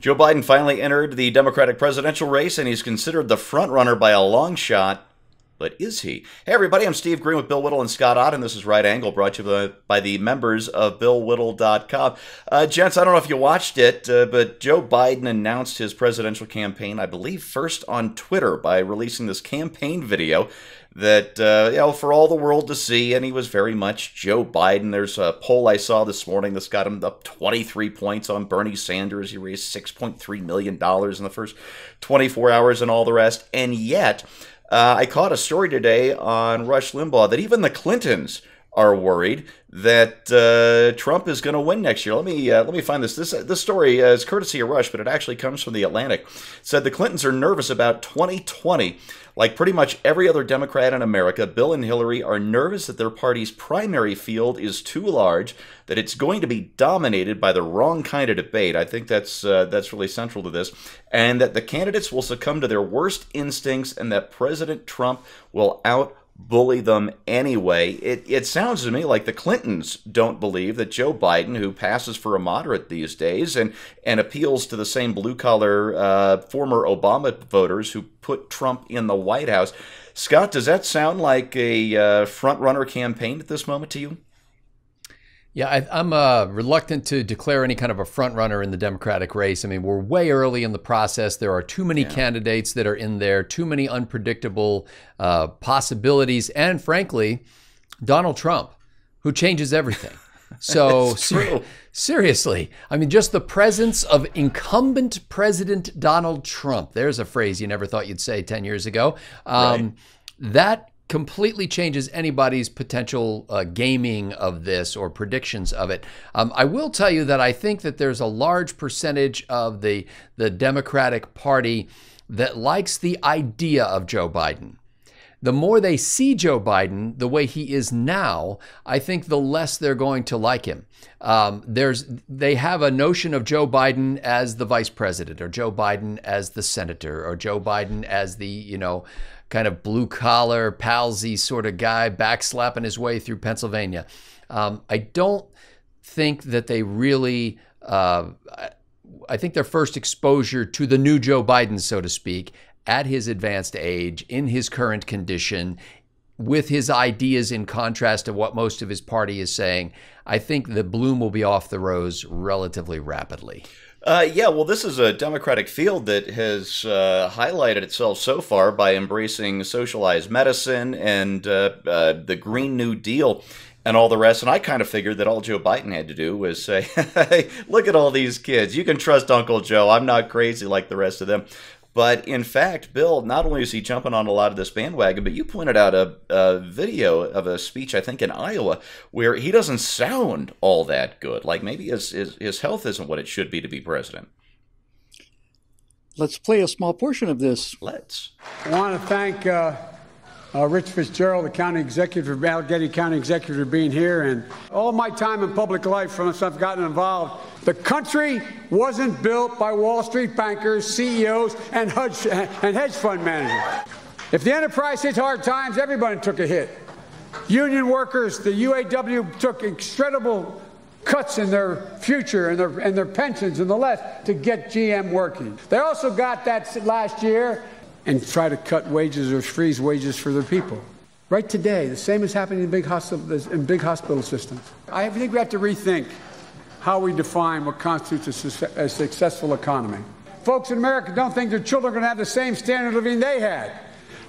Joe Biden finally entered the Democratic presidential race, and he's considered the frontrunner by a long shot. But is he? Hey, everybody, I'm Steve Green with Bill Whittle and Scott Ott, and this is Right Angle, brought to you by the members of BillWhittle.com. Gents, I don't know if you watched it, but Joe Biden announced his presidential campaign, I believe, first on Twitter by releasing this campaign video that, for all the world to see, and he was very much Joe Biden. There's a poll I saw this morning that's got him up 23 points on Bernie Sanders. He raised $6.3 million in the first 24 hours and all the rest, and yet I caught a story today on Rush Limbaugh that even the Clintons are worried that Trump is going to win next year. Let me find this. This story is courtesy of Rush, but it actually comes from The Atlantic. It said the Clintons are nervous about 2020. Like pretty much every other Democrat in America, Bill and Hillary are nervous that their party's primary field is too large, that it's going to be dominated by the wrong kind of debate. I think that's really central to this, and that the candidates will succumb to their worst instincts, and that President Trump will out-bully them anyway. It sounds to me like the Clintons don't believe that Joe Biden, who passes for a moderate these days and appeals to the same blue-collar former Obama voters who put Trump in the White House. Scott, does that sound like a front-runner campaign at this moment to you? Yeah, I'm reluctant to declare any kind of a front runner in the Democratic race. I mean, we're way early in the process. There are too many candidates that are in there, too many unpredictable possibilities, and frankly, Donald Trump, who changes everything. So seriously, I mean, just the presence of incumbent President Donald Trump, there's a phrase you never thought you'd say 10 years ago, Right. That completely changes anybody's potential gaming of this or predictions of it. I will tell you that I think that there's a large percentage of the Democratic Party that likes the idea of Joe Biden. The more they see Joe Biden the way he is now, I think the less they're going to like him. They have a notion of Joe Biden as the vice president, or Joe Biden as the senator, or Joe Biden as the, kind of blue-collar, palsy sort of guy backslapping his way through Pennsylvania. I don't think that they really, I think their first exposure to the new Joe Biden, so to speak, at his advanced age, in his current condition, with his ideas in contrast to what most of his party is saying, I think the bloom will be off the rose relatively rapidly. Well, this is a Democratic field that has highlighted itself so far by embracing socialized medicine and the Green New Deal and all the rest. And I kind of figured that all Joe Biden had to do was say, hey, look at all these kids. You can trust Uncle Joe. I'm not crazy like the rest of them. But in fact, Bill, not only is he jumping on a lot of this bandwagon, but you pointed out a video of a speech, I think, in Iowa, where he doesn't sound all that good. Like maybe his health isn't what it should be to be president. Let's play a small portion of this. Let's. I want to thank Rich Fitzgerald, the county executive, Allegheny County executive, for being here, and all my time in public life from since I've gotten involved. The country wasn't built by Wall Street bankers, CEOs, and hedge fund managers. If the enterprise hit hard times, everybody took a hit. Union workers, the UAW, took incredible cuts in their future and their pensions and the less to get GM working. They also got that last year and try to cut wages or freeze wages for their people. Right today, the same is happening in big hospital systems. I think we have to rethink how we define what constitutes a successful economy. Folks in America don't think their children are going to have the same standard of living they had.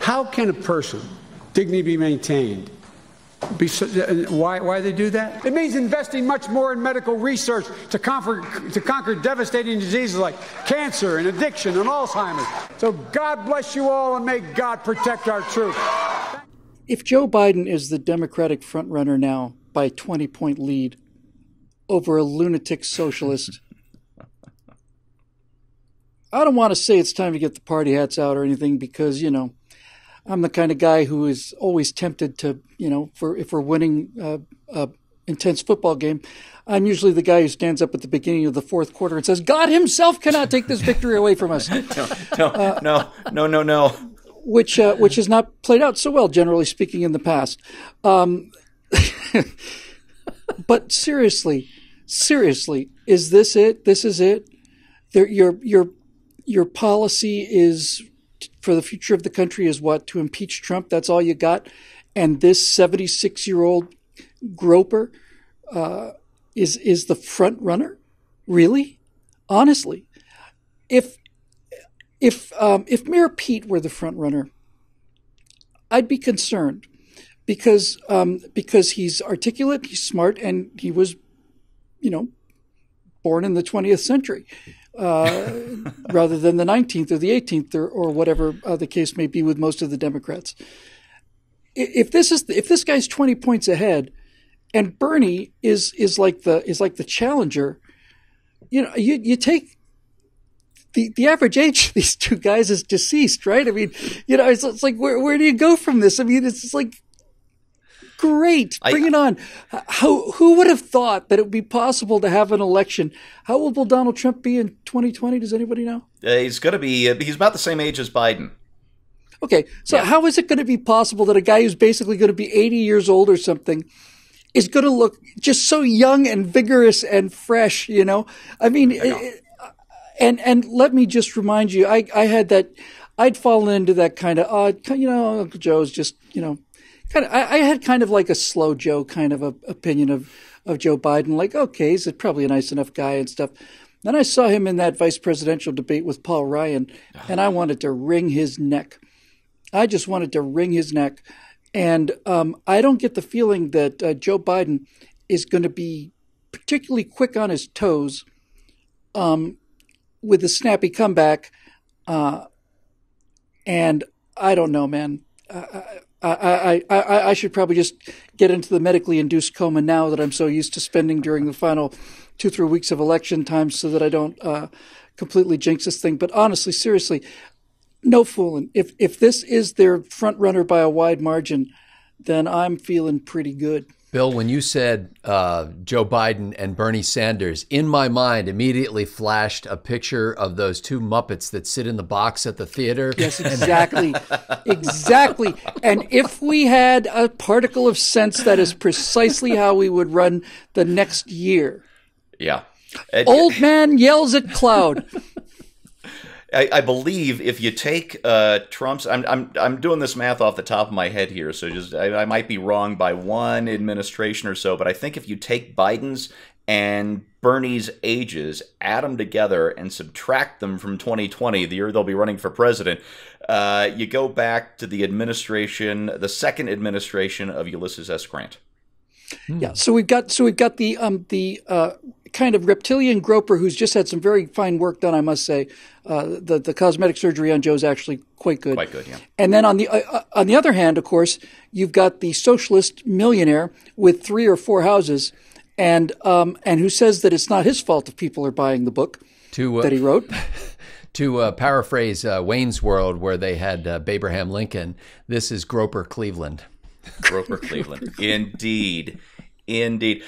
How can a person dignity be maintained? Why they do that? It means investing much more in medical research to conquer devastating diseases like cancer and addiction and Alzheimer's. So God bless you all, and may God protect our troops. If Joe Biden is the Democratic frontrunner now by a 20-point lead over a lunatic socialist, I don't want to say it's time to get the party hats out or anything, because, I'm the kind of guy who is always tempted to, if we're winning a intense football game, I'm usually the guy who stands up at the beginning of the fourth quarter and says, God himself cannot take this victory away from us. No. Which has not played out so well, generally speaking, in the past. But seriously, is this it? This is it? your policy is for the future of the country is what? To impeach Trump? That's all you got? And this 76-year-old Groper is the front runner? Really? Honestly, if Mayor Pete were the front runner, I'd be concerned because he's articulate, he's smart, and he was, born in the 20th century. Rather than the 19th or the 18th or whatever the case may be with most of the Democrats. If this guy's 20 points ahead, and Bernie is like the challenger, you take the average age of these two guys is deceased, right? I mean, it's like where do you go from this? I mean, it's just like. Great. Bring it on. Who would have thought that it would be possible to have an election? How old will Donald Trump be in 2020? Does anybody know? He's going to be, he's about the same age as Biden. Okay. So how is it going to be possible that a guy who's basically going to be 80 years old or something is going to look just so young and vigorous and fresh, I mean, and let me just remind you, I'd fallen into that kind of, Uncle Joe's just, I had kind of like a slow Joe kind of a opinion of Joe Biden, like, okay, he's probably a nice enough guy and stuff. Then I saw him in that vice presidential debate with Paul Ryan, and I wanted to wring his neck. I just wanted to wring his neck. And I don't get the feeling that Joe Biden is going to be particularly quick on his toes with a snappy comeback. And I don't know, man. I should probably just get into the medically induced coma now that I'm so used to spending during the final 2-3 weeks of election time so that I don't completely jinx this thing. But honestly, seriously, no fooling. If this is their front runner by a wide margin, then I'm feeling pretty good. Bill, when you said Joe Biden and Bernie Sanders, in my mind immediately flashed a picture of those two Muppets that sit in the box at the theater. Yes, exactly. Exactly. And if we had a particle of sense, that is precisely how we would run the next year. Yeah. Old man yells at cloud. I believe if you take Trump's, I'm doing this math off the top of my head here, so just I might be wrong by one administration or so, but I think if you take Biden's and Bernie's ages, add them together, and subtract them from 2020, the year they'll be running for president, you go back to the administration, the second administration of Ulysses S. Grant. Yeah, so we've got the kind of reptilian Groper who's just had some very fine work done, I must say. The cosmetic surgery on Joe's actually quite good. Quite good, yeah. And then on the other hand, of course, you've got the socialist millionaire with 3 or 4 houses, and who says that it's not his fault if people are buying the book that he wrote. To paraphrase Wayne's World, where they had Abraham Lincoln, this is Groper Cleveland. Groper Cleveland. Indeed. Indeed.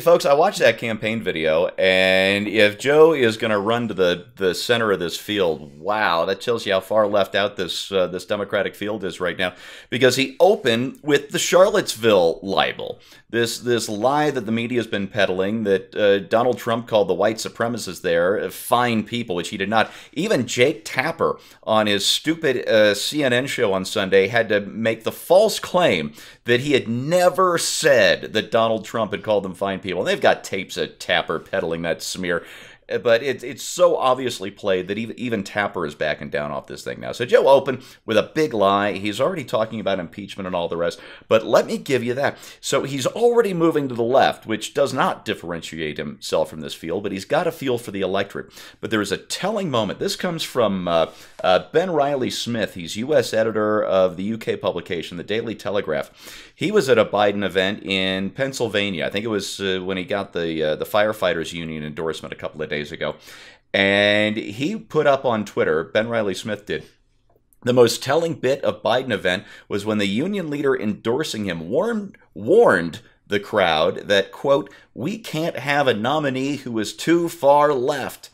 Folks, I watched that campaign video, and if Joe is going to run to the center of this field, wow, that tells you how far left out this Democratic field is right now, because he opened with the Charlottesville libel, this lie that the media has been peddling, that Donald Trump called the white supremacists there fine people, which he did not. Even Jake Tapper on his stupid CNN show on Sunday had to make the false claim that he had never said that Donald Trump had called them fine people. And they've got tapes of Tapper peddling that smear. But it's so obviously played that even Tapper is backing down off this thing now. So Joe opened with a big lie. He's already talking about impeachment and all the rest. But let me give you that. So he's already moving to the left, which does not differentiate himself from this field, but he's got a feel for the electorate. But there is a telling moment. This comes from Ben Riley Smith. He's U.S. editor of the UK publication, the Daily Telegraph. He was at a Biden event in Pennsylvania. I think it was when he got the firefighters union endorsement a couple of days ago. And he put up on Twitter, Ben Riley Smith did, the most telling bit of Biden event was when the union leader endorsing him warned the crowd that, quote, "we can't have a nominee who is too far left."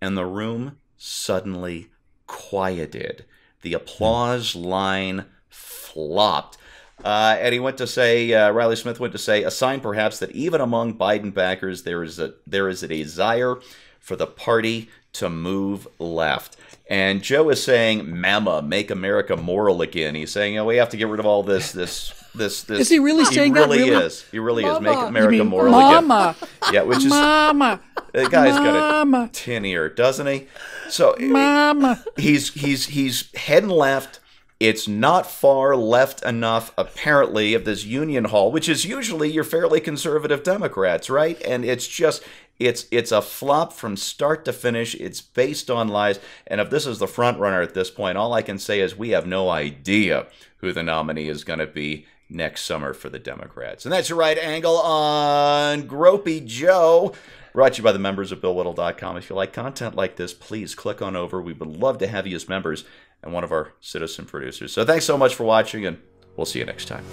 And the room suddenly quieted. The applause line flopped. And he went to say, Riley Smith went to say, a sign perhaps that even among Biden backers there is a desire for the party to move left. And Joe is saying, "Mama, make America moral again." He's saying, we have to get rid of all this. Is he really saying that? Really really? is. He really Mama. is. Make America moral Mama. again. Yeah, which is Mama. the guy's Mama. got a tin ear, doesn't he? So Mama. he's heading left. It's not far left enough, apparently, of this Union Hall, which is usually your fairly conservative Democrats, right? And it's just, it's a flop from start to finish. It's based on lies. And if this is the front runner at this point, all I can say is we have no idea who the nominee is going to be next summer for the Democrats. And that's your right angle on Gropey Joe. Brought to you by the members of BillWhittle.com. If you like content like this, please click on over. We would love to have you as members and one of our citizen producers. So thanks so much for watching, and we'll see you next time.